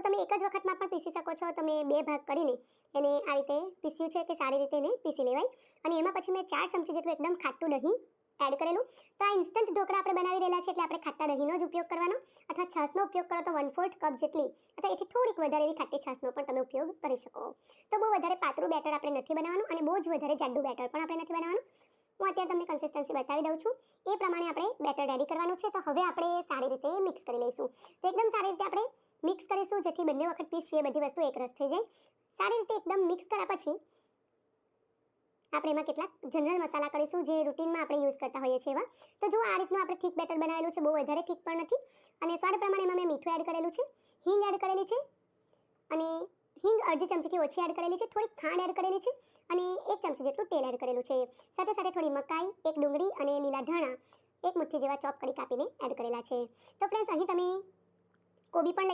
તો તમે એક જ વખતમાં પણ પીસી શકો છો. તમે 2 ભાગ કરીને એને આ રીતે પીસ્યું છે કે સારી રીતે એને પીસી લેવાય. અને એમાં પછી મેં 4 ચમચી જેટલું એકદમ ખાટું દહીં એડ કરેલું. તો આ ઇન્સ્ટન્ટ ઢોકળા આપણે બનાવી રહેલા છે એટલે આપણે ખાટા દહીંનો જ ઉપયોગ કરવાનો, અથવા છાશનો ઉપયોગ કરો તો 1/4 કપ જેટલી અથવા એથી થોડીક વધારે એવી ખાટી છાશનો પણ તમે ઉપયોગ કરી શકો. તો બહુ વધારે પાતળું બેટર આપણે નથી બનાવવાનું અને બહુ જ વધારે જાડું બેટર પણ આપણે નથી બનાવવાનું. હું અત્યારે તમને કન્સિસ્ટન્સી બતાવી દઉં છું. એ પ્રમાણે આપણે બેટર રેડી કરવાનું છે. તો હવે આપણે સારી રીતે મિક્સ કરી લઈશું. તો એકદમ સારી રીતે આપણે મિક્સ કરીશું જેથી બંને વખત પીસવી એ બધી વસ્તુ એકરસ થઈ જાય. સારી રીતે એકદમ મિક્સ કર્યા પછી આપણે એમાં કેટલાક જનરલ મસાલા કરીશું જે રૂટીનમાં આપણે યુઝ કરતા હોઈએ છીએ એવા. તો જો આ રીતનું આપણે થીક બેટર બનાવેલું છે, બહુ વધારે થીક પણ નથી. અને સ્વાદ પ્રમાણે એમાં મેં મીઠું એડ કરેલું છે, હિંગ એડ કરેલી છે અને હિંગ અડધી ચમચીથી ઓછી એડ કરેલી છે, થોડીક ખાંડ એડ કરેલી છે અને 1 ચમચી જેટલું તેલ એડ કરેલું છે. સાથે સાથે થોડી મકાઈ, એક ડુંગળી અને લીલા ધાણા 1 મુઠ્ઠી જેવા ચોપ કરી કાપીને એડ કરેલા છે. તો ફ્રેન્ડ્સ, અહીં તમે કોબી પણ